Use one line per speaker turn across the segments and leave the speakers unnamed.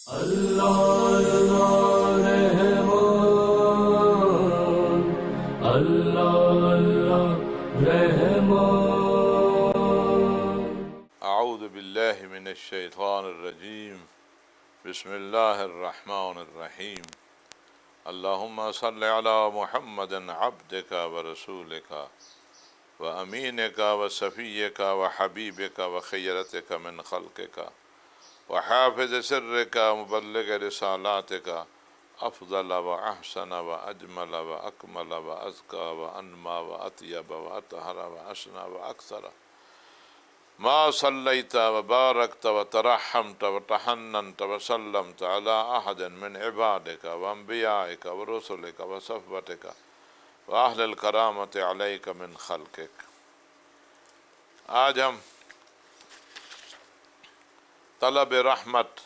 اللہ اللہ رحمان، اللہ اللہ رحمان۔
اعوذ باللہ من الشیطان الرجیم، بسم اللہ الرحمن الرحیم۔ اللہم صل علی محمد عبدک ورسولک وامینک وصفیک وحبیبک وخیرتک من خلقک وحافظ سرک مبلغ رسالاتک افضل واحسن واجمل واکمل وازکى وانمى واطیب واطہر واسنى واکثر ما صلیت وبارکت وترحمت وتحننت وسلمت على احد من عبادك وانبیائك ورسلك وصفوتك واہل الکرامت علیک من خلقک۔ آج ہم طلب رحمت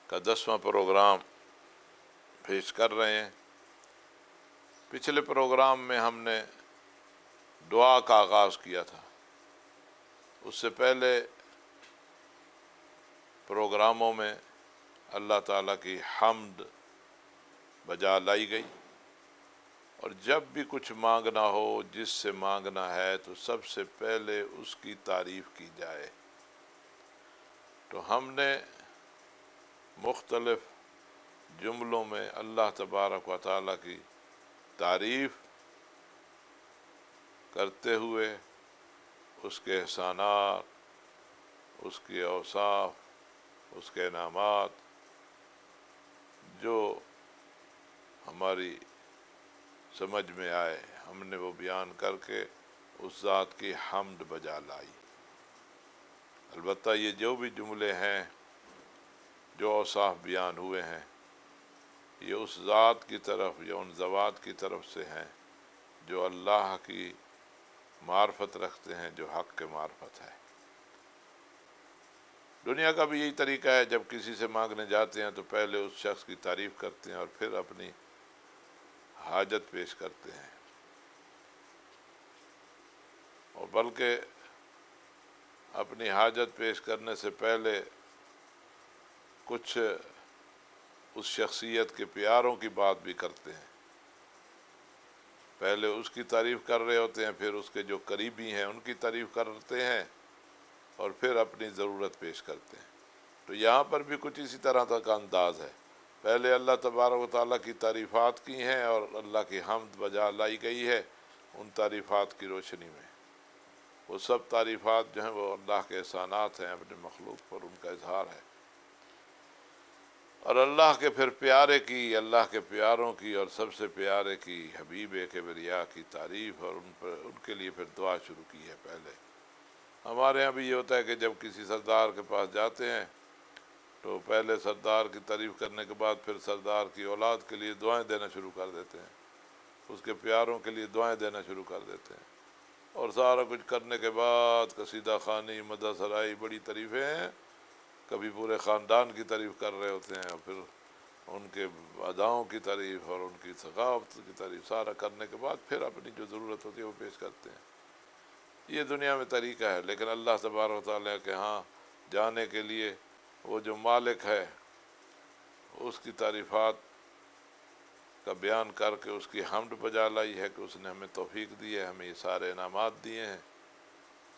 کا 10واں پروگرام پیش کر رہے ہیں۔ پچھلے پروگرام میں ہم نے دعا کا آغاز کیا تھا، اس سے پہلے پروگراموں میں اللہ تعالیٰ کی حمد بجا لائی گئی، اور جب بھی کچھ مانگنا ہو، جس سے مانگنا ہے، تو سب سے پہلے اس کی تعریف کی جائے۔ تو ہم نے مختلف جملوں میں اللہ تبارک و تعالیٰ کی تعریف کرتے ہوئے اس کے احسانات، اس کے اوصاف، اس کے انعامات جو ہماری سمجھ میں آئے، ہم نے وہ بیان کر کے اس ذات کی حمد بجا لائی۔ البتہ یہ جو بھی جملے ہیں، جو اوصاف بیان ہوئے ہیں، یہ اس ذات کی طرف یا ان ذوات کی طرف سے ہیں جو اللہ کی معرفت رکھتے ہیں، جو حق کے معرفت ہے۔ دنیا کا بھی یہی طریقہ ہے، جب کسی سے مانگنے جاتے ہیں تو پہلے اس شخص کی تعریف کرتے ہیں اور پھر اپنی حاجت پیش کرتے ہیں، اور بلکہ اپنی حاجت پیش کرنے سے پہلے کچھ اس شخصیت کے پیاروں کی بات بھی کرتے ہیں۔ پہلے اس کی تعریف کر رہے ہوتے ہیں، پھر اس کے جو قریبی ہیں ان کی تعریف کرتے ہیں، اور پھر اپنی ضرورت پیش کرتے ہیں۔ تو یہاں پر بھی کچھ اسی طرح کا انداز ہے، پہلے اللہ تبارک و تعالیٰ کی تعریفات کی ہیں اور اللہ کی حمد بجا لائی گئی ہے ان تعریفات کی روشنی میں۔ وہ سب تعریفات جو ہیں وہ اللہ کے احسانات ہیں، اپنے مخلوق پر ان کا اظہار ہے، اور اللہ کے پھر پیارے کی، اللہ کے پیاروں کی اور سب سے پیارے کی، حبیب کبریا کی تعریف، اور ان کے لیے پھر دعا شروع کی ہے۔ پہلے ہمارے ہاں بھی یہ ہوتا ہے کہ جب کسی سردار کے پاس جاتے ہیں تو پہلے سردار کی تعریف کرنے کے بعد پھر سردار کی اولاد کے لیے دعائیں دینا شروع کر دیتے ہیں، اس کے پیاروں کے لیے دعائیں دینا شروع کر دیتے ہیں، اور سارا کچھ کرنے کے بعد قصیدہ خوانی، مدح سرائی، بڑی تعریفیں ہیں، کبھی پورے خاندان کی تعریف کر رہے ہوتے ہیں، اور پھر ان کے اداؤں کی تعریف اور ان کی ثقافت کی تعریف سارا کرنے کے بعد پھر اپنی جو ضرورت ہوتی ہے وہ پیش کرتے ہیں۔ یہ دنیا میں طریقہ ہے، لیکن اللہ تبارک و تعالیٰ کے ہاں جانے کے لیے وہ جو مالک ہے، اس کی تعریفات کا بیان کر کے اس کی حمد بجا لائی ہے کہ اس نے ہمیں توفیق دی ہے، ہمیں یہ سارے انعامات دیے ہیں،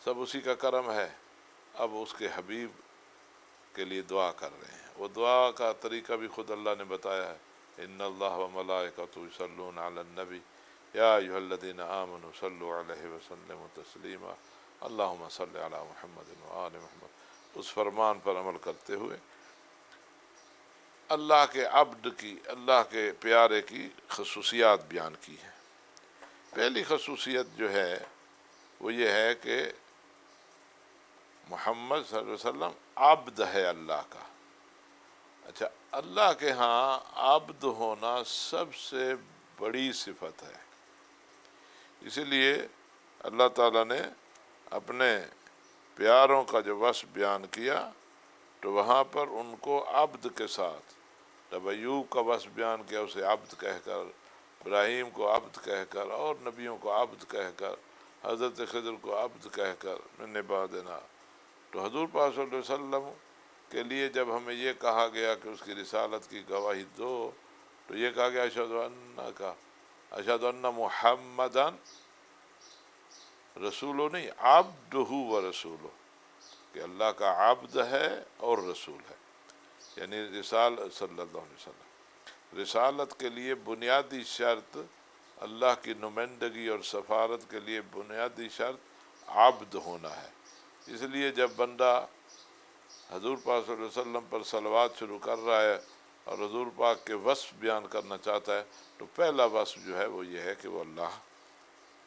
سب اسی کا کرم ہے۔ اب اس کے حبیب کے لیے دعا کر رہے ہیں۔ وہ دعا کا طریقہ بھی خود اللہ نے بتایا ہے، ان اللہ وملائکتہ یصلون علی النبی یا ایھا الذین آمنوا صلوا علیہ وسلموا تسلیما اللہم صل علی محمد وآل محمد۔ اس فرمان پر عمل کرتے ہوئے اللہ کے عبد کی، اللہ کے پیارے کی خصوصیات بیان کی ہیں۔ پہلی خصوصیت جو ہے وہ یہ ہے کہ محمد صلی اللہ علیہ وسلم عبد ہے اللہ کا۔ اچھا، اللہ کے ہاں عبد ہونا سب سے بڑی صفت ہے، اسی لیے اللہ تعالیٰ نے اپنے پیاروں کا جو وصف بیان کیا تو وہاں پر ان کو عبد کے ساتھ، جب ایوب کا وصف بیان کیا اسے عبد کہہ کر، ابراہیم کو عبد کہہ کر، اور نبیوں کو عبد کہہ کر، حضرت خضر کو عبد کہہ کر، من عبادنا، تو حضور پاک صلی اللہ علیہ وسلم کے لیے جب ہمیں یہ کہا گیا کہ اس کی رسالت کی گواہی دو تو یہ کہا گیا اشہد ان محمدن رسولو نہیں، عبدہ و رسولو، کہ اللہ کا عبد ہے اور رسول ہے، یعنی صلی اللہ علیہ وسلم رسالت کے لیے بنیادی شرط، اللہ کی نمائندگی اور سفارت کے لیے بنیادی شرط عبد ہونا ہے۔ اس لیے جب بندہ حضور پاک صلی اللہ علیہ وسلم پر صلوات شروع کر رہا ہے اور حضور پاک کے وصف بیان کرنا چاہتا ہے تو پہلا وصف جو ہے وہ یہ ہے کہ وہ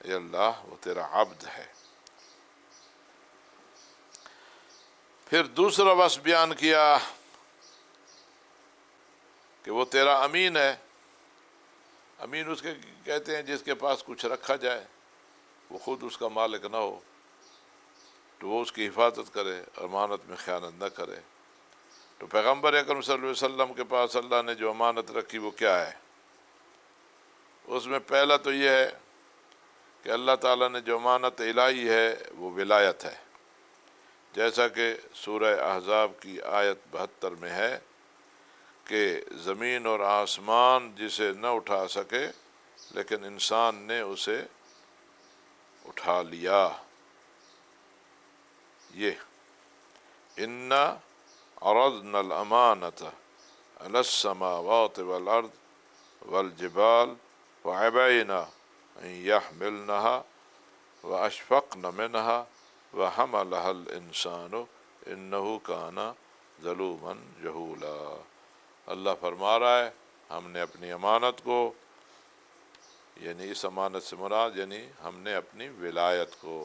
اے اللہ وہ تیرا عبد ہے۔ پھر دوسرا وصف بیان کیا کہ وہ تیرا امین ہے۔ امین اس کے کہتے ہیں جس کے پاس کچھ رکھا جائے، وہ خود اس کا مالک نہ ہو تو وہ اس کی حفاظت کرے، امانت میں خیانت نہ کرے۔ تو پیغمبر اکرم صلی اللہ علیہ وسلم کے پاس اللہ نے جو امانت رکھی وہ کیا ہے؟ اس میں پہلا تو یہ ہے کہ اللہ تعالیٰ نے جو امانت الہی ہے وہ ولایت ہے، جیسا کہ سورہ احزاب کی آیت 72 میں ہے کہ زمین اور آسمان جسے نہ اٹھا سکے لیکن انسان نے اسے اٹھا لیا۔ یہ انا عرضنا الامانۃ علی السماوات والارض والجبال فابین ان یحملنها واشفقن منها وحملها الانسان انه کان ظلوما جہولا۔ اللہ فرما رہا ہے ہم نے اپنی امانت کو، یعنی اس امانت سے مراد یعنی ہم نے اپنی ولایت کو،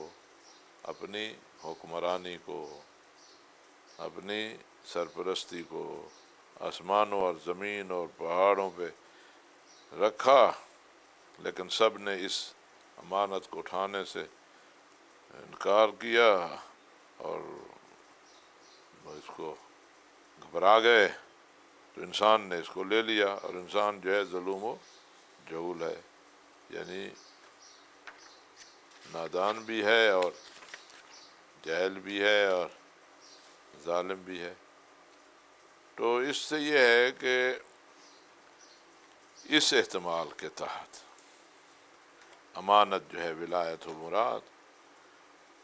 اپنی حکمرانی کو، اپنی سرپرستی کو آسمانوں اور زمین اور پہاڑوں پہ رکھا، لیکن سب نے اس امانت کو اٹھانے سے انکار کیا اور اس کو گھبرا گئے تو انسان نے اس کو لے لیا، اور انسان جو ہے ظلوم و جہول ہے، یعنی نادان بھی ہے اور جاہل بھی ہے اور ظالم بھی ہے۔ تو اس سے یہ ہے کہ اس احتمال کے تحت امانت جو ہے ولایت و مراد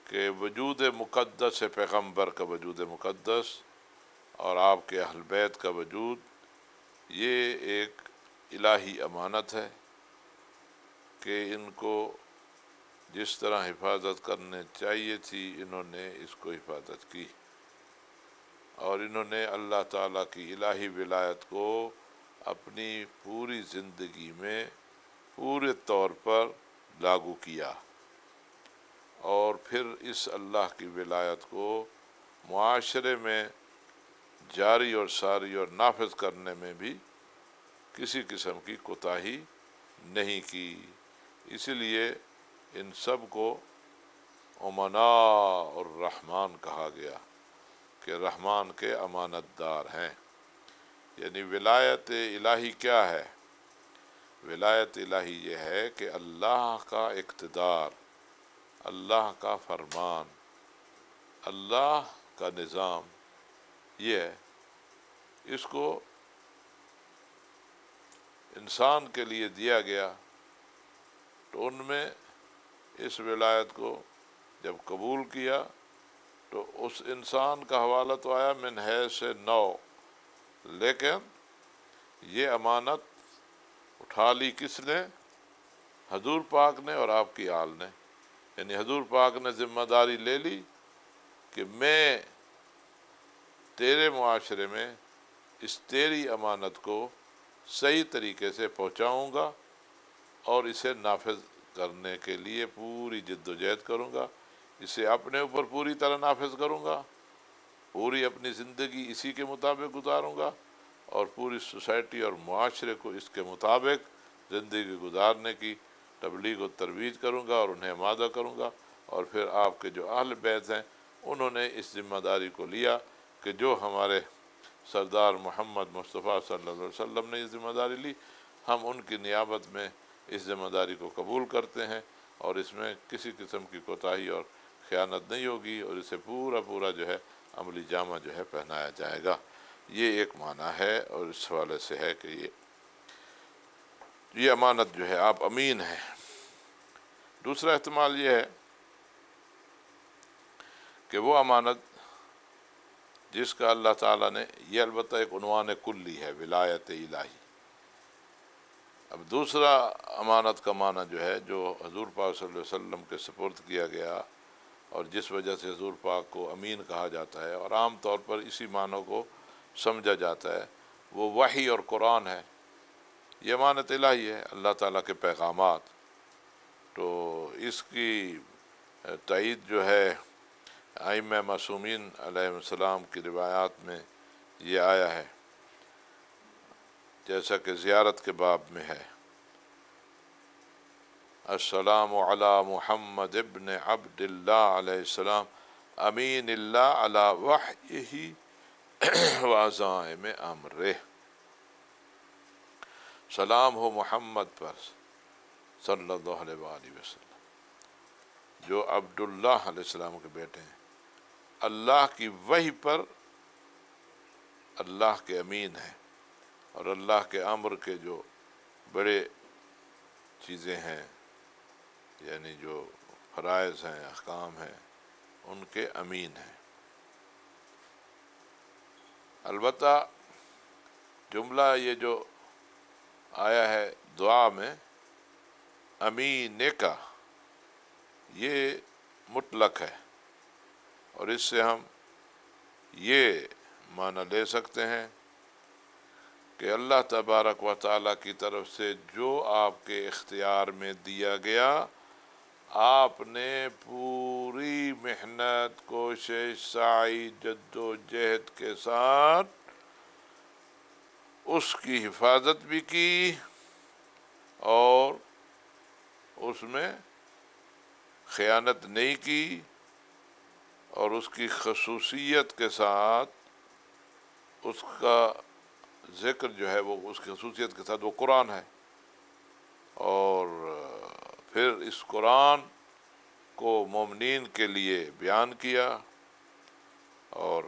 کہ وجود مقدس پیغمبر کا وجود مقدس اور آپ کے اہل بیت کا وجود، یہ ایک الہی امانت ہے کہ ان کو جس طرح حفاظت کرنے چاہیے تھی انہوں نے اس کو حفاظت کی، اور انہوں نے اللہ تعالیٰ کی الہی ولایت کو اپنی پوری زندگی میں پورے طور پر لاگو کیا، اور پھر اس اللہ کی ولایت کو معاشرے میں جاری اور ساری اور نافذ کرنے میں بھی کسی قسم کی کوتاہی نہیں کی۔ اسی لیے ان سب کو امناء الرحمن کہا گیا کہ رحمان کے امانت دار ہیں۔ یعنی ولایت الہی کیا ہے؟ ولایت الہی یہ ہے کہ اللہ کا اقتدار، اللہ کا فرمان، اللہ کا نظام یہ ہے، اس کو انسان کے لیے دیا گیا، تو ان میں اس ولایت کو جب قبول کیا تو اس انسان کا حوالہ تو آیا من حیث نو، لیکن یہ امانت اٹھا لی کس نے؟ حضور پاک نے اور آپ کی آل نے، یعنی حضور پاک نے ذمہ داری لے لی کہ میں تیرے معاشرے میں اس تیری امانت کو صحیح طریقے سے پہنچاؤں گا اور اسے نافذ کرنے کے لیے پوری جد و جہد کروں گا، اسے اپنے اوپر پوری طرح نافذ کروں گا، پوری اپنی زندگی اسی کے مطابق گزاروں گا، اور پوری سوسائٹی اور معاشرے کو اس کے مطابق زندگی گزارنے کی تبلیغ و ترویج کروں گا اور انہیں آمادہ کروں گا۔ اور پھر آپ کے جو اہل بیت ہیں انہوں نے اس ذمہ داری کو لیا کہ جو ہمارے سردار محمد مصطفیٰ صلی اللہ علیہ وسلم نے یہ ذمہ داری لی، ہم ان کی نیابت میں اس ذمہ داری کو قبول کرتے ہیں، اور اس میں کسی قسم کی کوتاہی اور خیانت نہیں ہوگی، اور اسے پورا جو ہے عملی جامہ جو ہے پہنایا جائے گا۔ یہ ایک معنی ہے، اور اس حوالے سے ہے کہ یہ امانت جو ہے آپ امین ہیں۔ دوسرا احتمال یہ ہے کہ وہ امانت جس کا اللہ تعالیٰ نے، یہ البتہ ایک عنوان کلی ہے، ولایت الہی۔ اب دوسرا امانت کا معنی جو ہے، جو حضور پاک صلی اللہ علیہ وسلم کے سپرد کیا گیا اور جس وجہ سے حضور پاک کو امین کہا جاتا ہے اور عام طور پر اسی معنی کو سمجھا جاتا ہے، وہ وحی اور قرآن ہے۔ یہ امانت الہی ہے، اللہ تعالیٰ کے پیغامات۔ تو اس کی تائید جو ہے ائمہ معصومین علیہ السلام کی روایات میں یہ آیا ہے، جیسا کہ زیارت کے باب میں ہے، السلام علی محمد ابن عبد اللہ علیہ السلام امین اللہ علی وحیہ وعزائم امرہ۔ سلام ہو محمد پر صلی اللہ علیہ وآلہ وسلم، جو عبداللہ علیہ السلام کے بیٹے ہیں، اللہ کی وحی پر اللہ کے امین ہیں، اور اللہ کے امر کے جو بڑے چیزیں ہیں، یعنی جو فرائض ہیں، احکام ہیں، ان کے امین ہیں۔ البتہ جملہ یہ جو آیا ہے دعا میں امین کا، یہ مطلق ہے، اور اس سے ہم یہ معنی لے سکتے ہیں کہ اللہ تبارک و تعالیٰ کی طرف سے جو آپ کے اختیار میں دیا گیا، آپ نے پوری محنت، کوشش، سعی، جد و جہد کے ساتھ اس کی حفاظت بھی کی، اور اس میں خیانت نہیں کی، اور اس کی خصوصیت کے ساتھ اس کا ذکر جو ہے، وہ اس کی خصوصیت کے ساتھ وہ قرآن ہے، اور پھر اس قرآن کو مومنین کے لیے بیان کیا، اور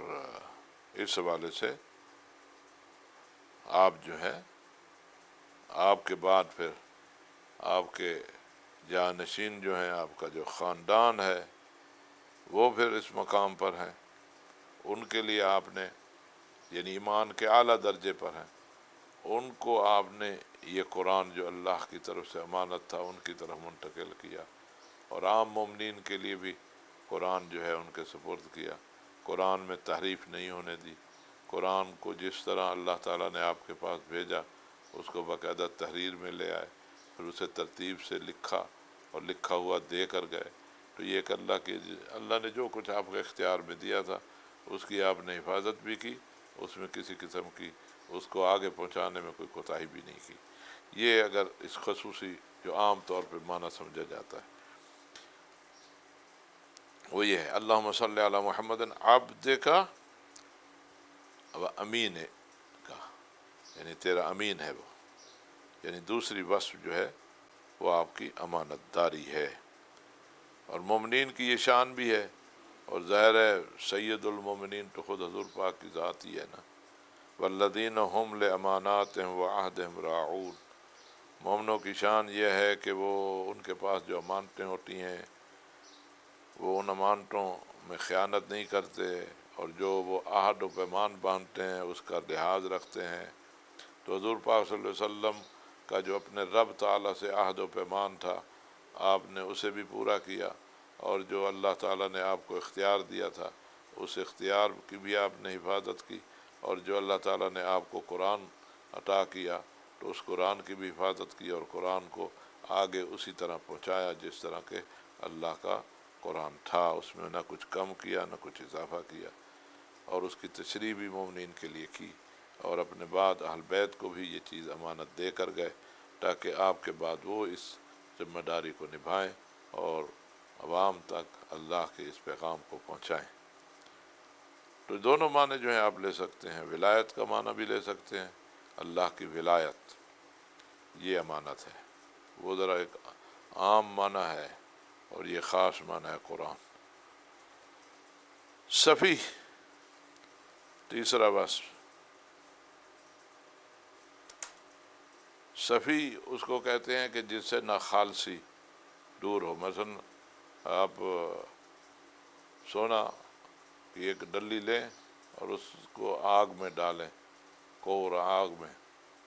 اس حوالے سے آپ جو ہے، آپ کے بعد پھر آپ کے جانشین جو ہیں، آپ کا جو خاندان ہے، وہ پھر اس مقام پر ہیں، ان کے لیے آپ نے، یعنی ایمان کے اعلیٰ درجے پر ہیں، ان کو آپ نے یہ قرآن جو اللہ کی طرف سے امانت تھا ان کی طرف منتقل کیا، اور عام مومنین کے لیے بھی قرآن جو ہے ان کے سپرد کیا۔ قرآن میں تحریف نہیں ہونے دی، قرآن کو جس طرح اللہ تعالیٰ نے آپ کے پاس بھیجا اس کو باقاعدہ تحریر میں لے آئے، پھر اسے ترتیب سے لکھا اور لکھا ہوا دے کر گئے۔ تو یہ کہ اللہ نے جو کچھ آپ کے اختیار میں دیا تھا اس کی آپ نے حفاظت بھی کی، اس میں کسی قسم کی اس کو آگے پہنچانے میں کوئی کوتاہی بھی نہیں کی۔ یہ اگر اس خصوصی جو عام طور پہ معنی سمجھا جاتا ہے وہ یہ ہے، اللہم صلی علی محمد عبدک و امین کا، یعنی تیرا امین ہے وہ، یعنی دوسری وصف جو ہے وہ آپ کی امانت داری ہے، اور مومنین کی یہ شان بھی ہے، اور ظاہر ہے سید المومنین تو خود حضور پاک کی ذات ہی ہے نا، والذین هم لاماناتهم وعہدهم راعون۔ مومنوں کی شان یہ ہے کہ وہ ان کے پاس جو امانتیں ہوتی ہیں وہ ان امانتوں میں خیانت نہیں کرتے، اور جو وہ عہد و پیمان باندھتے ہیں اس کا لحاظ رکھتے ہیں۔ تو حضور پاک صلی اللہ علیہ وسلم کا جو اپنے رب تعالیٰ سے عہد و پیمان تھا، آپ نے اسے بھی پورا کیا، اور جو اللہ تعالیٰ نے آپ کو اختیار دیا تھا اس اختیار کی بھی آپ نے حفاظت کی، اور جو اللہ تعالیٰ نے آپ کو قرآن عطا کیا تو اس قرآن کی بھی حفاظت کی، اور قرآن کو آگے اسی طرح پہنچایا جس طرح کہ اللہ کا قرآن تھا، اس میں نہ کچھ کم کیا نہ کچھ اضافہ کیا، اور اس کی تشریح بھی مومنین کے لیے کی، اور اپنے بعد اہل بیت کو بھی یہ چیز امانت دے کر گئے تاکہ آپ کے بعد وہ اس ذمہ داری کو نبھائیں اور عوام تک اللہ کے اس پیغام کو پہنچائیں۔ تو دونوں معنی جو ہیں آپ لے سکتے ہیں، ولایت کا معنی بھی لے سکتے ہیں، اللہ کی ولایت یہ امانت ہے، وہ ذرا ایک عام معنی ہے، اور یہ خاص معنی ہے قرآن۔ صفی تیسرا وصف، صفی اس کو کہتے ہیں کہ جس سے ناخالصی دور ہو۔ مثلا آپ سونا کی ایک ڈلی لیں اور اس کو آگ میں ڈالیں، کور آگ میں،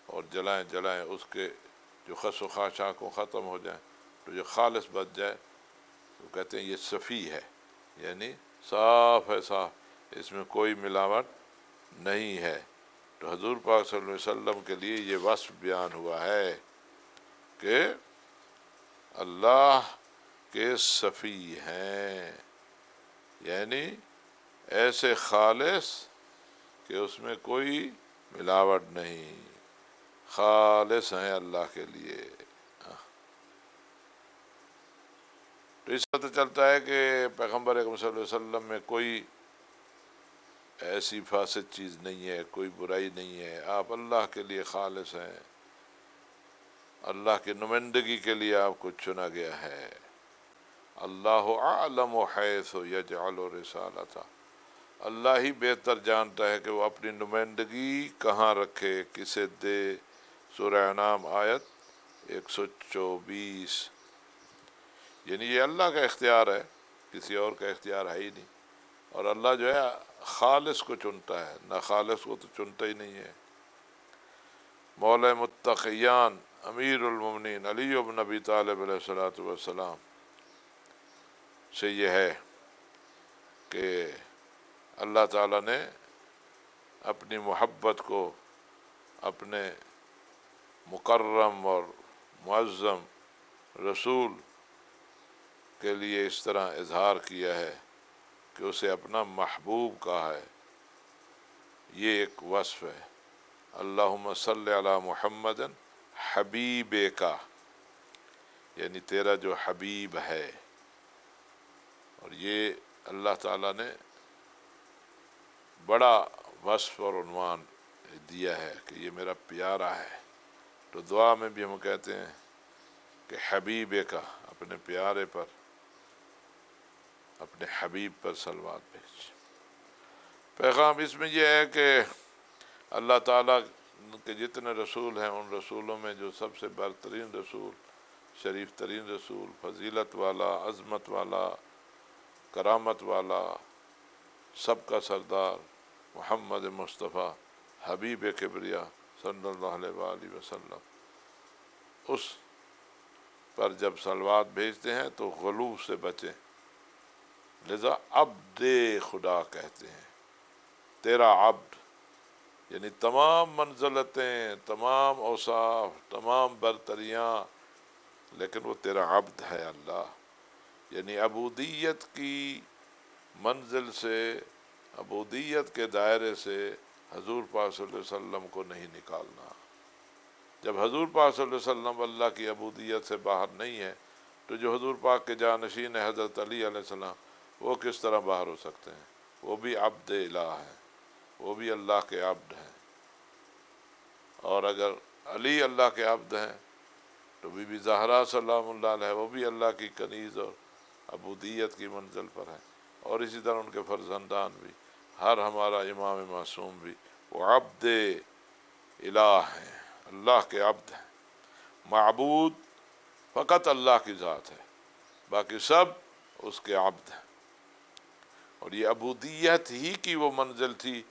اور جلائیں اس کے جو خس و خاشاک ختم ہو جائیں تو جو خالص بچ جائے تو کہتے ہیں یہ صفی ہے، یعنی صاف ہے، صاف، اس میں کوئی ملاوٹ نہیں ہے۔ تو حضور پاک صلی اللہ علیہ وسلم کے لیے یہ وصف بیان ہوا ہے کہ اللہ کے صفی ہیں، یعنی ایسے خالص کہ اس میں کوئی ملاوٹ نہیں، خالص ہیں اللہ کے لیے۔ تو اس سے پتہ چلتا ہے کہ پیغمبر اکرم صلی اللہ علیہ وسلم میں کوئی ایسی فاسد چیز نہیں ہے، کوئی برائی نہیں ہے، آپ اللہ کے لیے خالص ہیں، اللہ کی نمائندگی کے لیے آپ کو چنا گیا ہے۔ اللہ اعلم حیث یجعل رسالتہ، اللہ ہی بہتر جانتا ہے کہ وہ اپنی نمائندگی کہاں رکھے، کسے دے۔ سورہ انعام آیت 124۔ یعنی یہ اللہ کا اختیار ہے، کسی اور کا اختیار ہے ہی نہیں، اور اللہ جو ہے خالص کو چنتا ہے، نہ خالص کو تو چنتا ہی نہیں ہے۔ مولا متقیان امیر المومنین علی بن ابی طالب علیہ الصلوۃ والسلام سے یہ ہے کہ اللہ تعالیٰ نے اپنی محبت کو اپنے مکرم اور معظم رسول کے لیے اس طرح اظہار کیا ہے کہ اسے اپنا محبوب کہا ہے۔ یہ ایک وصف ہے، اللہم صلی علی محمد حبیب کا، یعنی تیرا جو حبیب ہے۔ اور یہ اللہ تعالیٰ نے بڑا وصف اور عنوان دیا ہے کہ یہ میرا پیارا ہے۔ تو دعا میں بھی ہم کہتے ہیں کہ حبیب کا، اپنے پیارے پر، اپنے حبیب پر صلوات بھیج۔ پیغام اس میں یہ ہے کہ اللہ تعالیٰ کے جتنے رسول ہیں ان رسولوں میں جو سب سے برترین رسول، شریف ترین رسول، فضیلت والا، عظمت والا، کرامت والا، سب کا سردار محمد مصطفیٰ حبیب کبریا صلی اللہ علیہ وآلہ وسلم، اس پر جب صلوات بھیجتے ہیں تو غلو سے بچیں، لذا عبد خدا کہتے ہیں، تیرا عبد، یعنی تمام منزلتیں، تمام اوصاف، تمام برتریاں، لیکن وہ تیرا عبد ہے اللہ۔ یعنی عبودیت کی منزل سے، عبودیت کے دائرے سے حضور پاک صلی اللہ علیہ وسلم کو نہیں نکالنا۔ جب حضور پاک صلی اللہ علیہ وسلم اللہ کی عبودیت سے باہر نہیں ہے تو جو حضور پاک کے جانشین حضرت علی علیہ السلام، وہ کس طرح باہر ہو سکتے ہیں؟ وہ بھی عبد الہ ہیں، وہ بھی اللہ کے عبد ہیں۔ اور اگر علی اللہ کے عبد ہیں تو بی بی زہرا سلام اللہ علیہ، وہ بھی اللہ کی کنیز اور عبودیت کی منزل پر ہیں، اور اسی طرح ان کے فرزندان بھی، ہر ہمارا امام معصوم بھی، وہ عبد الہ ہیں، اللہ کے عبد ہیں۔ معبود فقط اللہ کی ذات ہے، باقی سب اس کے عبد ہیں۔ اور یہ عبودیت ہی کی وہ منزل تھی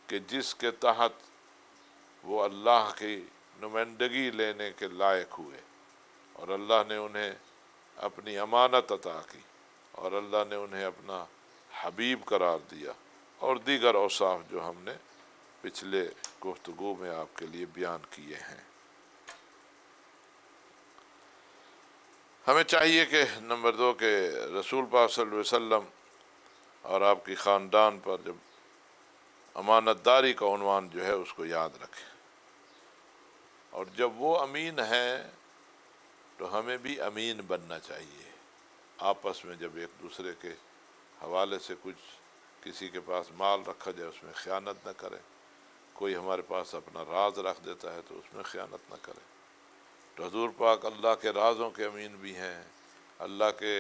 کہ جس کے تحت وہ اللہ کی نمائندگی لینے کے لائق ہوئے، اور اللہ نے انہیں اپنی امانت عطا کی، اور اللہ نے انہیں اپنا حبیب قرار دیا، اور دیگر اوصاف جو ہم نے پچھلے گفتگو میں آپ کے لیے بیان کیے ہیں۔ ہمیں چاہیے کہ نمبر 2 کہ رسول پاک صلی اللہ علیہ وسلم اور آپ کی خاندان پر جب امانت داری کا عنوان جو ہے اس کو یاد رکھیں، اور جب وہ امین ہیں تو ہمیں بھی امین بننا چاہیے۔ آپس میں جب ایک دوسرے کے حوالے سے کچھ کسی کے پاس مال رکھا جائے اس میں خیانت نہ کریں، کوئی ہمارے پاس اپنا راز رکھ دیتا ہے تو اس میں خیانت نہ کریں۔ تو حضور پاک اللہ کے رازوں کے امین بھی ہیں، اللہ کے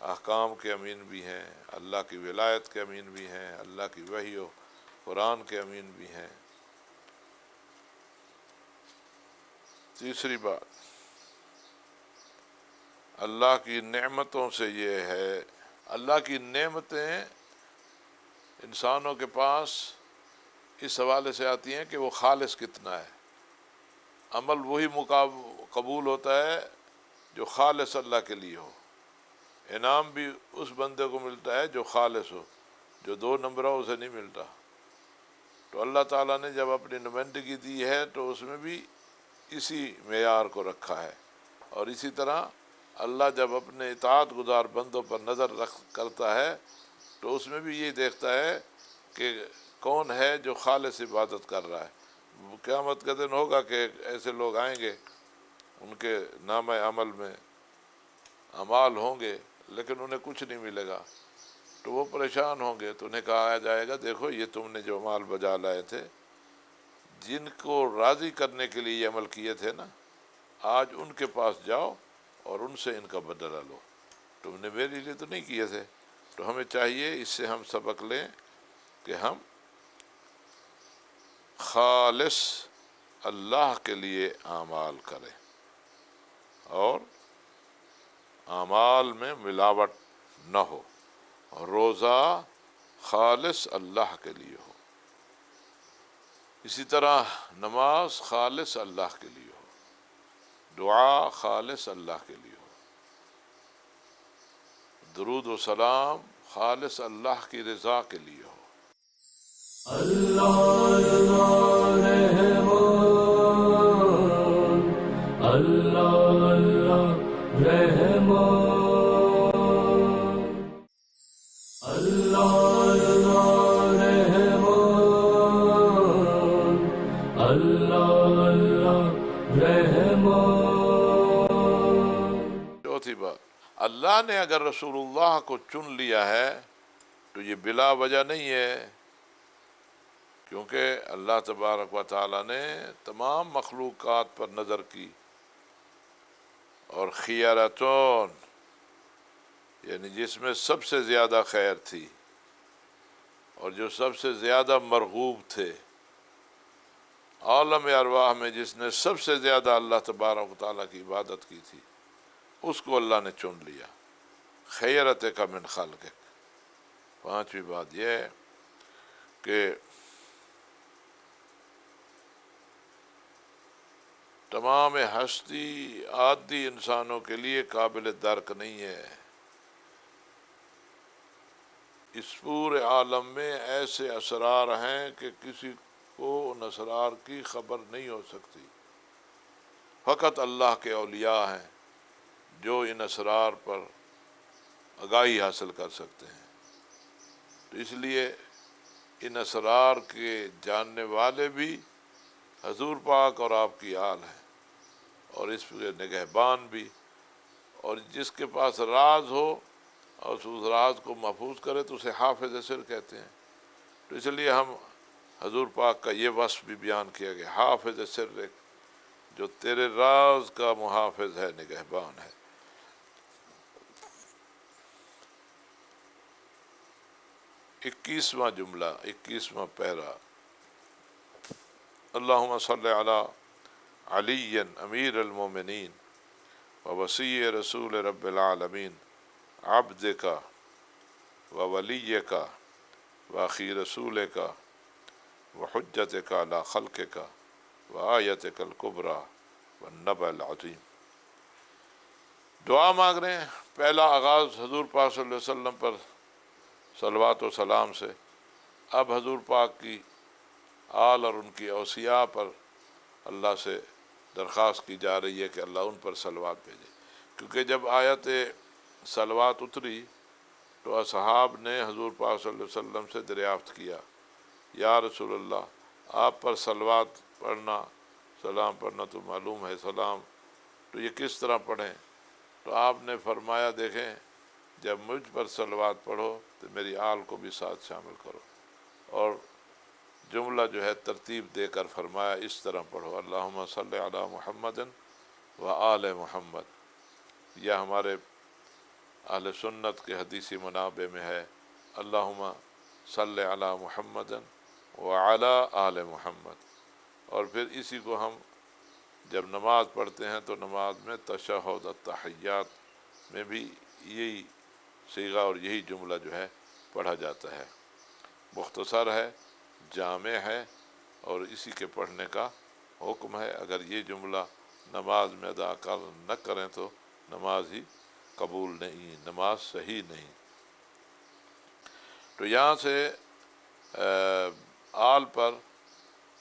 احکام کے امین بھی ہیں، اللہ کی ولایت کے امین بھی ہیں، اللہ کی وحی و قرآن کے امین بھی ہیں۔ تیسری بات، اللہ کی نعمتوں سے یہ ہے، اللہ کی نعمتیں انسانوں کے پاس اس حوالے سے آتی ہیں کہ وہ خالص کتنا ہے۔ عمل وہی قبول ہوتا ہے جو خالص اللہ کے لیے ہو، انعام بھی اس بندے کو ملتا ہے جو خالص ہو، جو دو نمبرہ اسے نہیں ملتا۔ تو اللہ تعالیٰ نے جب اپنی نمائندگی دی ہے تو اس میں بھی اسی معیار کو رکھا ہے، اور اسی طرح اللہ جب اپنے اطاعت گزار بندوں پر نظر کرتا ہے تو اس میں بھی یہ دیکھتا ہے کہ کون ہے جو خالص عبادت کر رہا ہے۔ قیامت کا دن ہوگا کہ ایسے لوگ آئیں گے، ان کے نامہ عمل میں اعمال ہوں گے لیکن انہیں کچھ نہیں ملے گا، تو وہ پریشان ہوں گے، تو انہیں کہا جائے گا دیکھو یہ تم نے جو اعمال بجا لائے تھے، جن کو راضی کرنے کے لیے یہ عمل کیے تھے نا، آج ان کے پاس جاؤ اور ان سے ان کا بدلہ لو، تم نے میرے لیے تو نہیں کیے تھے۔ تو ہمیں چاہیے اس سے ہم سبق لیں کہ ہم خالص اللہ کے لیے اعمال کریں اور اعمال میں ملاوٹ نہ ہو، روزہ خالص اللہ کے لیے ہو، اسی طرح نماز خالص اللہ کے لیے ہو، دعا خالص اللہ کے لیے ہو، درود و سلام خالص اللہ کی رضا کے لیے ہو۔
اللہ اللہ رحمان، اللہ اللہ رحمان، اللہ اللہ رحمان، اللہ اللہ رحمان۔
چوتھی بات، اللہ نے اگر رسول اللہ کو چن لیا ہے تو یہ بلا وجہ نہیں ہے، کیونکہ اللہ تبارک و تعالیٰ نے تمام مخلوقات پر نظر کی، اور خیارتون یعنی جس میں سب سے زیادہ خیر تھی اور جو سب سے زیادہ مرغوب تھے، عالم ارواح میں جس نے سب سے زیادہ اللہ تبارک و تعالیٰ کی عبادت کی تھی، اس کو اللہ نے چن لیا، خیرتک من خلقک۔ پانچویں بات یہ ہے کہ تمام ہستی عادی انسانوں کے لیے قابل درک نہیں ہے، اس پورے عالم میں ایسے اسرار ہیں کہ کسی کو ان اسرار کی خبر نہیں ہو سکتی، فقط اللہ کے اولیاء ہیں جو ان اسرار پر آگاہی حاصل کر سکتے ہیں۔ تو اس لیے ان اسرار کے جاننے والے بھی حضور پاک اور آپ کی آل ہیں، اور اس کے نگہبان بھی، اور جس کے پاس راز ہو اور اس راز کو محفوظ کرے تو اسے حافظ سر کہتے ہیں۔ تو اس لیے ہم حضور پاک کا یہ وصف بھی بیان کیا گیا، حافظ سر، جو تیرے راز کا محافظ ہے، نگہبان ہے۔ 21واں جملہ، 21واں پیرا، اللہم صلی علی علی امیر المومنین ووصی رسول رب العالمین عبدک وولیک واخی رسولک وحجتک علی خلقک وآیتک الکبریٰ والنبأ العظیم۔ دعا مانگ رہے ہیں، پہلا آغاز حضور پاک صلی اللہ علیہ وسلم پر صلوات و سلام سے، اب حضور پاک کی آل اور ان کی اوصیاء پر اللہ سے درخواست کی جا رہی ہے کہ اللہ ان پر صلوات بھیجے، کیونکہ جب آیت صلوات اتری تو اصحاب نے حضور پاک صلی اللہ علیہ وسلم سے دریافت کیا، یا رسول اللہ آپ پر صلوات پڑھنا، سلام پڑھنا تو معلوم ہے سلام، تو یہ کس طرح پڑھیں؟ تو آپ نے فرمایا دیکھیں، جب مجھ پر صلوات پڑھو تو میری آل کو بھی ساتھ شامل کرو، اور جملہ جو ہے ترتیب دے کر فرمایا اس طرح پڑھو، اللہم صلی علی محمد و آل محمد۔ یہ ہمارے اہل سنت کے حدیثی منابع میں ہے، اللہم صلی علی محمد وعلی آل محمد۔ اور پھر اسی کو ہم جب نماز پڑھتے ہیں تو نماز میں تشہد التحیات میں بھی یہی صیغہ اور یہی جملہ جو ہے پڑھا جاتا ہے۔ مختصر ہے، جامع ہے، اور اسی کے پڑھنے کا حکم ہے۔ اگر یہ جملہ نماز میں ادا نہ کریں تو نماز ہی قبول نہیں، نماز صحیح نہیں۔ تو یہاں سے آل پر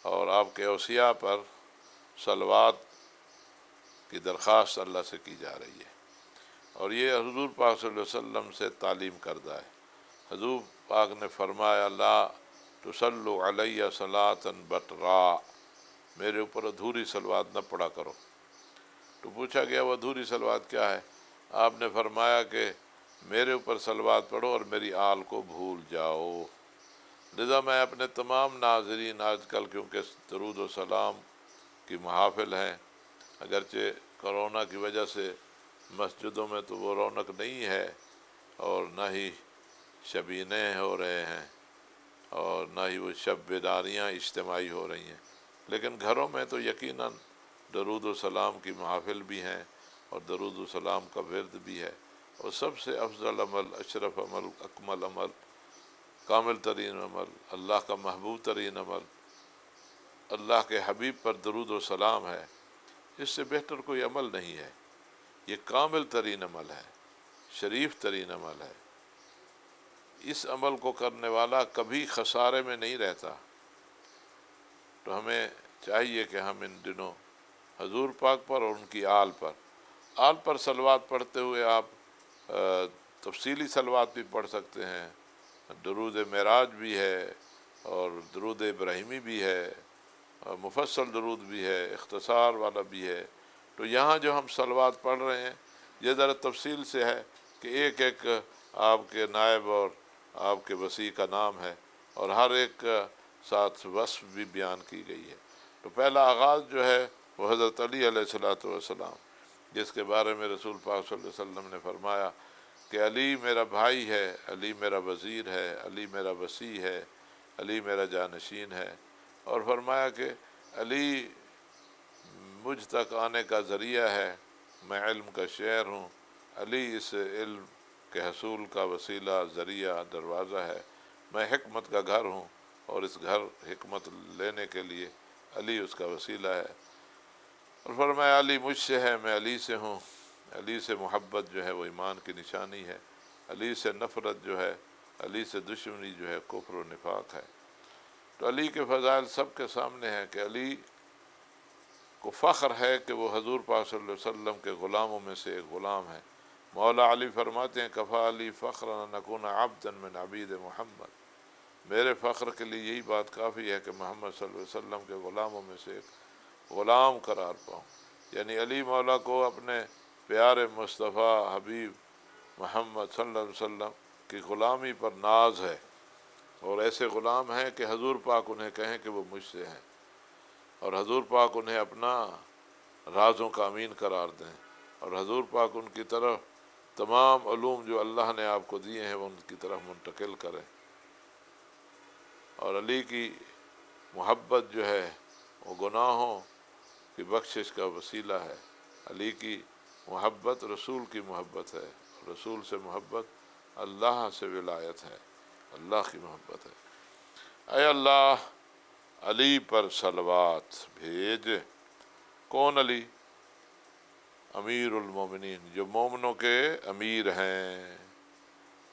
اور آپ کے اوصیاء پر صلوات کی درخواست اللہ سے کی جا رہی ہے، اور یہ حضور پاک صلی اللہ علیہ وسلم سے تعلیم کردہ ہے۔ حضور پاک نے فرمایا لا تصلوا علی صلاۃ بطرا، میرے اوپر ادھوری صلوات نہ پڑھا کرو۔ تو پوچھا گیا وہ ادھوری صلوات کیا ہے؟ آپ نے فرمایا کہ میرے اوپر صلوات پڑھو اور میری آل کو بھول جاؤ۔ لذا میں اپنے تمام ناظرین، آج کل کیونکہ درود و سلام کی محافل ہیں، اگرچہ کرونا کی وجہ سے مسجدوں میں تو وہ رونق نہیں ہے، اور نہ ہی شبینیں ہو رہے ہیں، اور نہ ہی وہ شب بیداریاں اجتماعی ہو رہی ہیں، لیکن گھروں میں تو یقیناً درود و سلام کی محافل بھی ہیں، اور درود و سلام کا ورد بھی ہے۔ اور سب سے افضل عمل، اشرف عمل، اکمل عمل، کامل ترین عمل، اللہ کا محبوب ترین عمل اللہ کے حبیب پر درود و سلام ہے۔ اس سے بہتر کوئی عمل نہیں ہے، یہ کامل ترین عمل ہے، شریف ترین عمل ہے۔ اس عمل کو کرنے والا کبھی خسارے میں نہیں رہتا۔ تو ہمیں چاہیے کہ ہم ان دنوں حضور پاک پر اور ان کی آل پر صلوات پڑھتے ہوئے آپ تفصیلی صلوات بھی پڑھ سکتے ہیں۔ درود معراج بھی ہے، اور درود ابراہیمی بھی ہے، اور مفصل درود بھی ہے، اختصار والا بھی ہے۔ تو یہاں جو ہم صلوات پڑھ رہے ہیں یہ ذرا تفصیل سے ہے کہ ایک ایک آپ کے نائب اور آپ کے وسیع کا نام ہے، اور ہر ایک ساتھ وصف بھی بیان کی گئی ہے۔ تو پہلا آغاز جو ہے وہ حضرت علی علیہ السلام، جس کے بارے میں رسول پاک صلی اللہ علیہ وسلم نے فرمایا کہ علی میرا بھائی ہے، علی میرا وزیر ہے، علی میرا وصی ہے، علی میرا جانشین ہے، اور فرمایا کہ علی مجھ تک آنے کا ذریعہ ہے، میں علم کا شعر ہوں، علی اس علم کے حصول کا وسیلہ، ذریعہ، دروازہ ہے، میں حکمت کا گھر ہوں، اور اس گھر حکمت لینے کے لیے علی اس کا وسیلہ ہے۔ اور فرمایا علی مجھ سے ہے، میں علی سے ہوں، علی سے محبت جو ہے وہ ایمان کی نشانی ہے، علی سے نفرت جو ہے، علی سے دشمنی جو ہے کفر و نفاق ہے۔ تو علی کے فضائل سب کے سامنے ہیں کہ علی کو فخر ہے کہ وہ حضور پاک صلی اللہ علیہ وسلم کے غلاموں میں سے ایک غلام ہے۔ مولا علی فرماتے ہیں کفا علی فخرا ان اکون عبدا من عبید محمد، میرے فخر کے لیے یہی بات کافی ہے کہ محمد صلی اللہ علیہ وسلم کے غلاموں میں سے ایک غلام قرار پاؤں۔ یعنی علی مولا کو اپنے پیارے مصطفیٰ حبیب محمد صلی اللہ علیہ وسلم کی غلامی پر ناز ہے، اور ایسے غلام ہیں کہ حضور پاک انہیں کہیں کہ وہ مجھ سے ہیں، اور حضور پاک انہیں اپنا رازوں کا امین قرار دیں، اور حضور پاک ان کی طرف تمام علوم جو اللہ نے آپ کو دیے ہیں وہ ان کی طرف منتقل کریں۔ اور علی کی محبت جو ہے وہ گناہوں کی بخشش کا وسیلہ ہے۔ علی کی محبت رسول کی محبت ہے، رسول سے محبت اللہ سے ولایت ہے، اللہ کی محبت ہے۔ اے اللہ علی پر صلوات بھیج۔ کون علی؟ امیر المومنین، جو مومنوں کے امیر ہیں،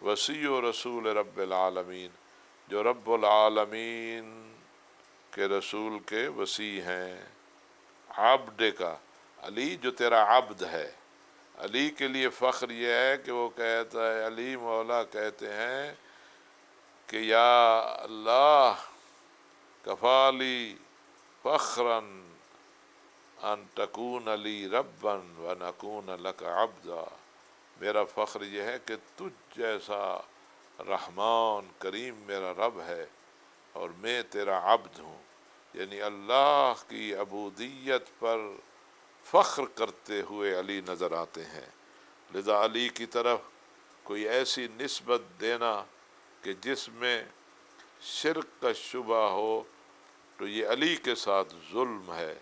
وصی و رسول رب العالمین، جو رب العالمین کے رسول کے وصی ہیں۔ عبد کا، علی جو تیرا عبد ہے۔ علی کے لیے فخر یہ ہے کہ وہ کہتا ہے، علی مولا کہتے ہیں کہ یا اللہ کفالی فخرا ان تکون علی ربا ونکون لک عبدا، میرا فخر یہ ہے کہ تجھ جیسا رحمان کریم میرا رب ہے اور میں تیرا عبد ہوں۔ یعنی اللہ کی عبودیت پر فخر کرتے ہوئے علی نظر آتے ہیں۔ لذا علی کی طرف کوئی ایسی نسبت دینا کہ جس میں شرک کا شبہ ہو تو یہ علی کے ساتھ ظلم ہے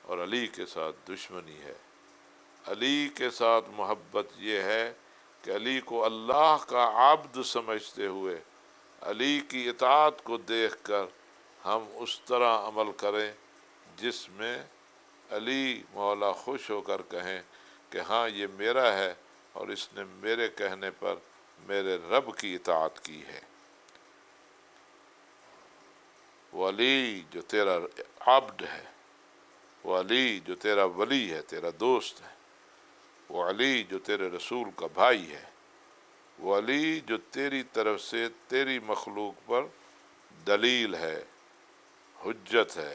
اور علی کے ساتھ دشمنی ہے۔ علی کے ساتھ محبت یہ ہے کہ علی کو اللہ کا عبد سمجھتے ہوئے علی کی اطاعت کو دیکھ کر ہم اس طرح عمل کریں جس میں علی مولا خوش ہو کر کہیں کہ ہاں یہ میرا ہے اور اس نے میرے کہنے پر میرے رب کی اطاعت کی ہے۔ وہ علی جو تیرا عبد ہے، وہ علی جو تیرا ولی ہے، تیرا دوست ہے، وہ علی جو تیرے رسول کا بھائی ہے، وہ علی جو تیری طرف سے تیری مخلوق پر دلیل ہے، حجت ہے،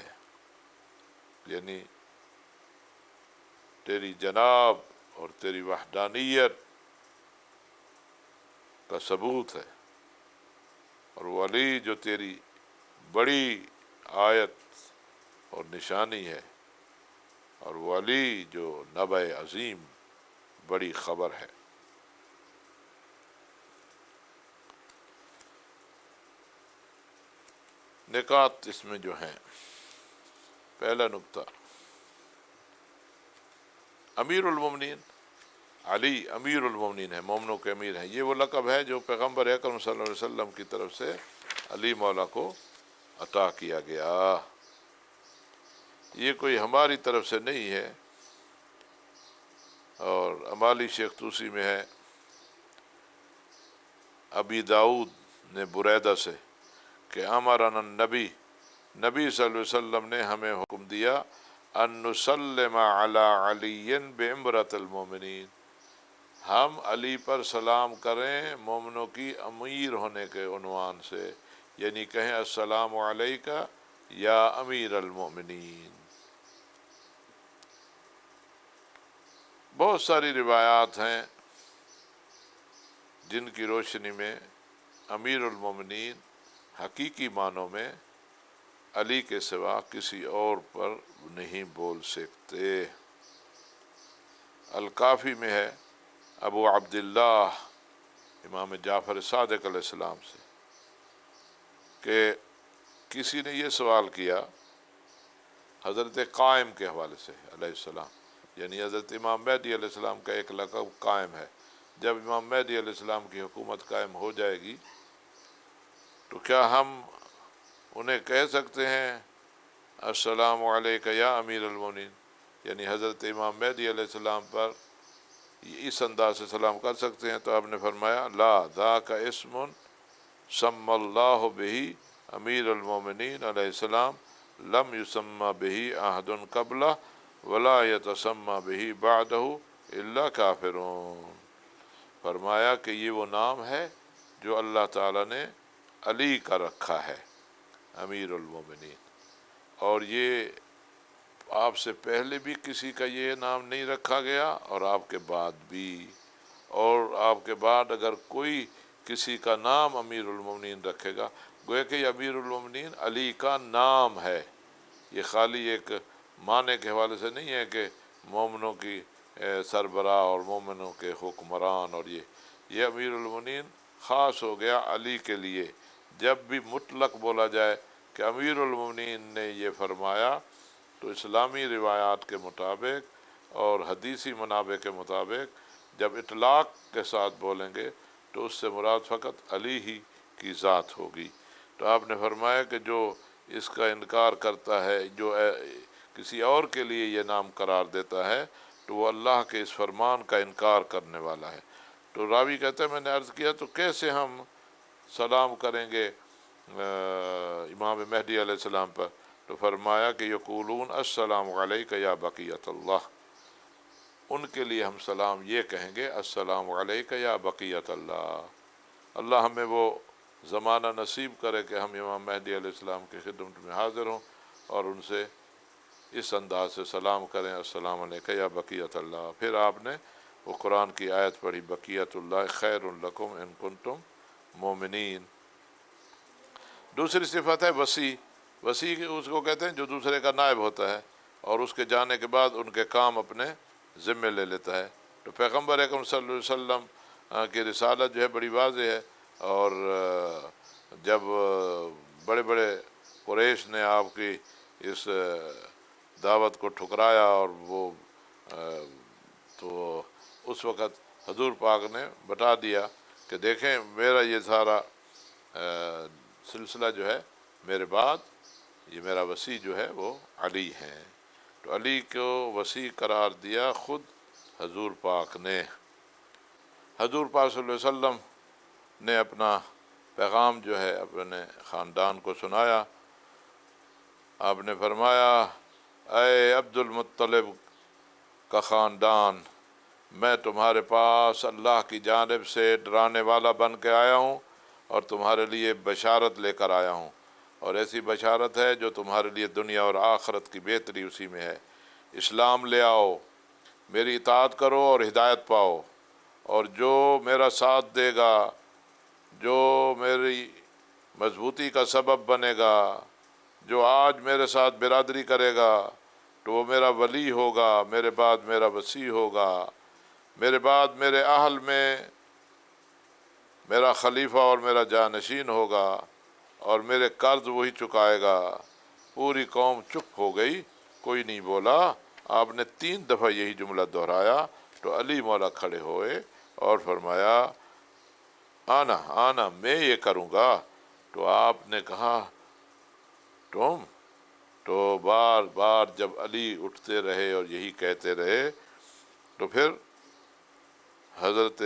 یعنی تیری جناب اور تیری وحدانیت کا ثبوت ہے، اور وہ علی جو تیری بڑی آیت اور نشانی ہے، اور وہ علی جو نبع عظیم بڑی خبر ہے۔ نکات اس میں جو ہیں، پہلا نقطہ، امیر المومنین، علی امیر المومنین ہے، مومنوں کے امیر ہیں۔ یہ وہ لقب ہے جو پیغمبر اکرم صلی اللہ علیہ وسلم کی طرف سے علی مولا کو عطا کیا گیا، یہ کوئی ہماری طرف سے نہیں ہے۔ اور امالی شیخ توسی میں ہے، ابی داؤد نے بریدہ سے کہ امرنا النبی، نبی صلی اللہ علیہ وسلم نے ہمیں حکم دیا ان نسلم علی علی بامرۃ المومنین، ہم علی پر سلام کریں مومنوں کی امیر ہونے کے عنوان سے، یعنی کہیں السلام علیکہ یا امیر المومنین۔ بہت ساری روایات ہیں جن کی روشنی میں امیر المومنین حقیقی معنوں میں علی کے سوا کسی اور پر نہیں بول سکتے۔ الکافی میں ہے ابو عبداللہ امام جعفر صادق علیہ السلام سے کہ کسی نے یہ سوال کیا حضرت قائم کے حوالے سے علیہ السلام، یعنی حضرت امام مہدی علیہ السلام کا ایک لقب قائم ہے، جب امام مہدی علیہ السلام کی حکومت قائم ہو جائے گی تو کیا ہم انہیں کہہ سکتے ہیں السلام علیکہ یا امیر المومنین، یعنی حضرت امام مہدی علیہ السلام پر اس انداز سے سلام کر سکتے ہیں؟ تو آپ نے فرمایا لا ذاک اسم سمی اللہ بہ امیر المومنین علیہ السلام لم یسمى بہ احد قبلہ ولا یتسمى بہ بعدہ الا کافرون۔ فرمایا کہ یہ وہ نام ہے جو اللہ تعالیٰ نے علی کا رکھا ہے، امیر المومنین، اور یہ آپ سے پہلے بھی کسی کا یہ نام نہیں رکھا گیا اور آپ کے بعد بھی، اور آپ کے بعد اگر کوئی کسی کا نام امیر المومنین رکھے گا گویا کہ یہ امیر المومنین علی کا نام ہے، یہ خالی ایک معنی کے حوالے سے نہیں ہے کہ مومنوں کی سربراہ اور مومنوں کے حکمران، اور یہ امیر المومنین خاص ہو گیا علی کے لیے۔ جب بھی مطلق بولا جائے کہ امیر المومنین نے یہ فرمایا تو اسلامی روایات کے مطابق اور حدیثی منابع کے مطابق جب اطلاق کے ساتھ بولیں گے تو اس سے مراد فقط علی ہی کی ذات ہوگی۔ تو آپ نے فرمایا کہ جو اس کا انکار کرتا ہے، جو کسی اور کے لیے یہ نام قرار دیتا ہے تو وہ اللہ کے اس فرمان کا انکار کرنے والا ہے۔ تو راوی کہتا ہے میں نے عرض کیا تو کیسے ہم سلام کریں گے امام مہدی علیہ السلام پر؟ تو فرمایا کہ یقولون السلام علیکہ یا بقیۃ اللہ، ان کے لیے ہم سلام یہ کہیں گے السلام علیکہ یا بقیۃ اللہ۔ اللہ ہمیں وہ زمانہ نصیب کرے کہ ہم امام مہدی علیہ السلام کی خدمت میں حاضر ہوں اور ان سے اس انداز سے سلام کریں السلام علیکہ یا بقیۃ اللہ۔ پھر آپ نے وہ قرآن کی آیت پڑھی بقیۃ اللہ خیر لکم ان کنتم مومنین۔ دوسری صفت ہے وسیع، وسیع اس کو کہتے ہیں جو دوسرے کا نائب ہوتا ہے اور اس کے جانے کے بعد ان کے کام اپنے ذمے لے لیتا ہے۔ تو پیغمبر اکرم صلی اللہ علیہ وسلم کی رسالت جو ہے بڑی واضح ہے، اور جب بڑے بڑے قریش نے آپ کی اس دعوت کو ٹھکرایا اور وہ تو اس وقت حضور پاک نے بتا دیا کہ دیکھیں میرا یہ سارا سلسلہ جو ہے میرے بعد یہ میرا وصی جو ہے وہ علی ہیں۔ تو علی کو وصی قرار دیا خود حضور پاک نے۔ حضور پاک صلی اللہ علیہ وسلم نے اپنا پیغام جو ہے اپنے خاندان کو سنایا۔ آپ نے فرمایا اے عبد المطلب کا خاندان، میں تمہارے پاس اللہ کی جانب سے ڈرانے والا بن کے آیا ہوں اور تمہارے لیے بشارت لے کر آیا ہوں، اور ایسی بشارت ہے جو تمہارے لیے دنیا اور آخرت کی بہتری اسی میں ہے۔ اسلام لے آؤ، میری اطاعت کرو اور ہدایت پاؤ، اور جو میرا ساتھ دے گا، جو میری مضبوطی کا سبب بنے گا، جو آج میرے ساتھ برادری کرے گا تو وہ میرا ولی ہوگا، میرے بعد میرا وصی ہوگا، میرے بعد میرے اہل میں میرا خلیفہ اور میرا جانشین ہوگا، اور میرے قرض وہی چکائے گا۔ پوری قوم چپ ہو گئی، کوئی نہیں بولا۔ آپ نے 3 دفعہ یہی جملہ دہرایا تو علی مولا کھڑے ہوئے اور فرمایا آنا آنا، میں یہ کروں گا۔ تو آپ نے کہا تم؟ تو بار بار جب علی اٹھتے رہے اور یہی کہتے رہے تو پھر حضرت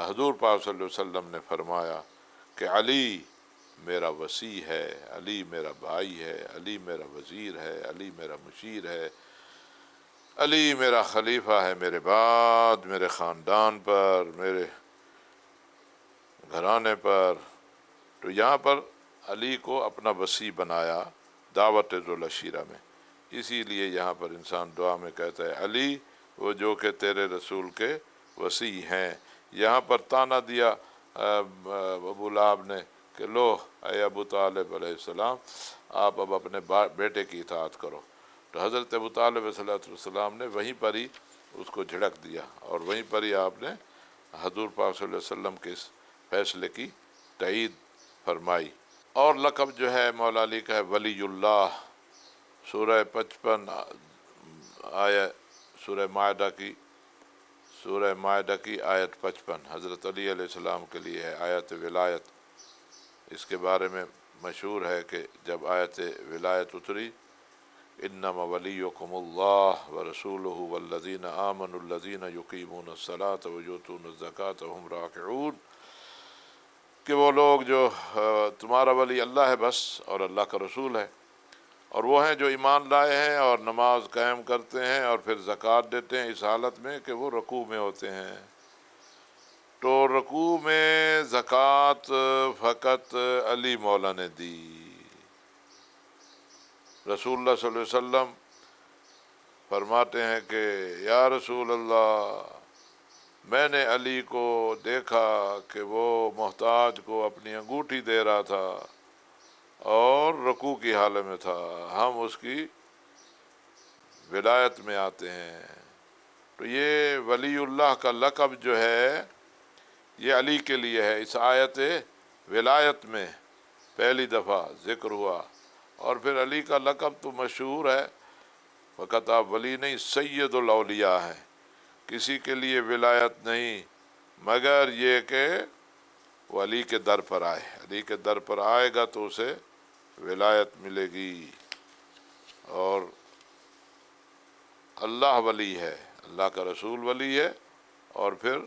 حضور پاک صلی اللہ علیہ وسلم نے فرمایا کہ علی میرا وصی ہے، علی میرا بھائی ہے، علی میرا وزیر ہے، علی میرا مشیر ہے، علی میرا خلیفہ ہے میرے بعد، میرے خاندان پر، میرے گھرانے پر۔ تو یہاں پر علی کو اپنا وصی بنایا دعوت ذوالعشیرہ میں۔ اسی لیے یہاں پر انسان دعا میں کہتا ہے علی وہ جو کہ تیرے رسول کے وصی ہیں۔ یہاں پر طعنہ دیا ابو لہب نے کہ لو اے ابو طالب علیہ السلام، آپ اب اپنے بیٹے کی اطاعت کرو۔ تو حضرت ابو طالب علیہ السلام نے وہیں پر ہی اس کو جھڑک دیا، اور وہیں پر ہی آپ نے حضور پاک صلی اللہ علیہ وسلم کے اس فیصلے کی تائید فرمائی۔ اور لقب جو ہے مولا علی کا ہے ولی اللہ۔ سورہ 55 سورہ مائدہ کی آیت 55 حضرت علی علیہ السلام کے لیے ہے آیت ولایت۔ اس کے بارے میں مشہور ہے کہ جب آیت ولایت اتری انما ولیکم اللہ ورسولہ والذین آمنوا الذین یقیمون الصلاۃ ویؤتون الزکاۃ وہم راکعون، کہ وہ لوگ جو تمہارا ولی اللہ ہے بس، اور اللہ کا رسول ہے، اور وہ ہیں جو ایمان لائے ہیں اور نماز قائم کرتے ہیں اور پھر زکوٰۃ دیتے ہیں اس حالت میں کہ وہ رکوع میں ہوتے ہیں۔ تو رکوع میں زکوٰۃ فقط علی مولا نے دی۔ رسول اللہ صلی اللہ علیہ وسلم فرماتے ہیں کہ یا رسول اللہ، میں نے علی کو دیکھا کہ وہ محتاج کو اپنی انگوٹھی دے رہا تھا اور رکوع کی حالت میں تھا، ہم اس کی ولایت میں آتے ہیں۔ تو یہ ولی اللہ کا لقب جو ہے یہ علی کے لیے ہے۔ اس آیت ولایت میں پہلی دفعہ ذکر ہوا، اور پھر علی کا لقب تو مشہور ہے، فقط آپ ولی نہیں سید الاولیاء ہیں۔ کسی کے لیے ولایت نہیں مگر یہ کہ وہ علی کے در پر آئے، علی کے در پر آئے گا تو اسے ولایت ملے گی۔ اور اللہ ولی ہے، اللہ کا رسول ولی ہے، اور پھر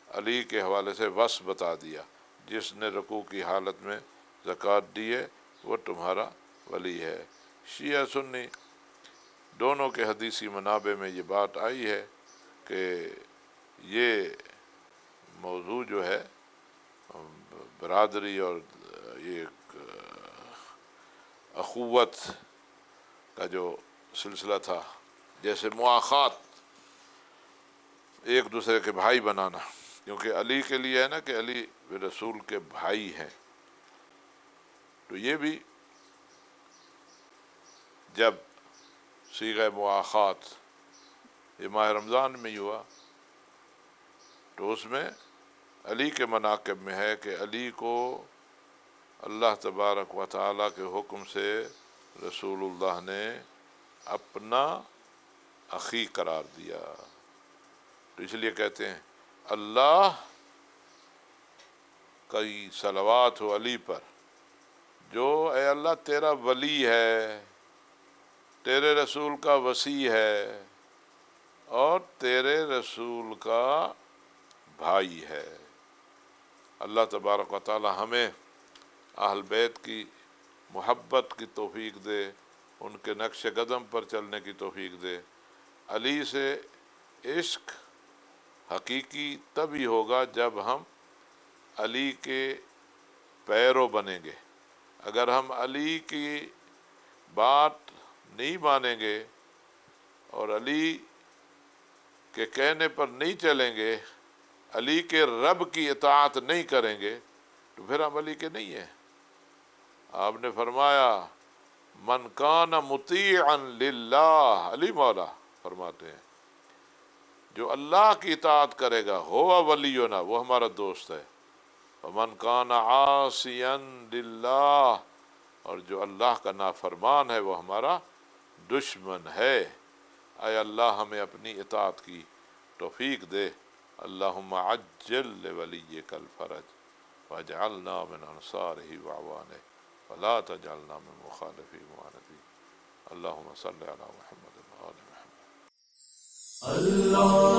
علی کے حوالے سے وصف بتا دیا، جس نے رکوع کی حالت میں زکوٰۃ دی ہے وہ تمہارا ولی ہے۔ شیعہ سنی دونوں کے حدیثی منابع میں یہ بات آئی ہے کہ یہ موضوع جو ہے برادری اور یہ اخوت کا جو سلسلہ تھا، جیسے مواخات، ایک دوسرے کے بھائی بنانا، کیونکہ علی کے لیے ہے نا کہ علی رسول کے بھائی ہیں، تو یہ بھی جب صیغہ مواخات یہ ماہ رمضان میں ہوا تو اس میں علی کے مناقب میں ہے کہ علی کو اللہ تبارک و تعالیٰ کے حکم سے رسول اللہ نے اپنا اخی قرار دیا. تو اس لیے کہتے ہیں اللہ کی صلوات ہو علی پر، جو اے اللہ تیرا ولی ہے، تیرے رسول کا وصی ہے اور تیرے رسول کا بھائی ہے. اللہ تبارک و تعالی ہمیں اہل بیت کی محبت کی توفیق دے، ان کے نقش قدم پر چلنے کی توفیق دے. علی سے عشق حقیقی تبھی ہوگا جب ہم علی کے پیرو بنیں گے. اگر ہم علی کی بات نہیں مانیں گے اور علی کے کہنے پر نہیں چلیں گے، علی کے رب کی اطاعت نہیں کریں گے، تو پھر ہم علی کے نہیں ہیں. آپ نے فرمایا من کان مطیعا للہ، علی مولا فرماتے ہیں جو اللہ کی اطاعت کرے گا ہوا ولینا، وہ ہمارا دوست ہے. ومن کان عاصیا للہ، اور جو اللہ کا نافرمان ہے وہ ہمارا دشمن ہے. اے اللہ ہمیں اپنی اطاعت کی توفیق دے. اللہم عجل لولیک الفرج واجعلنا من انصارہ واعوانہ ولا تجعلنا من مخالفی معاندی. اللہم صلی علی محمد وآل محمد.
اللہ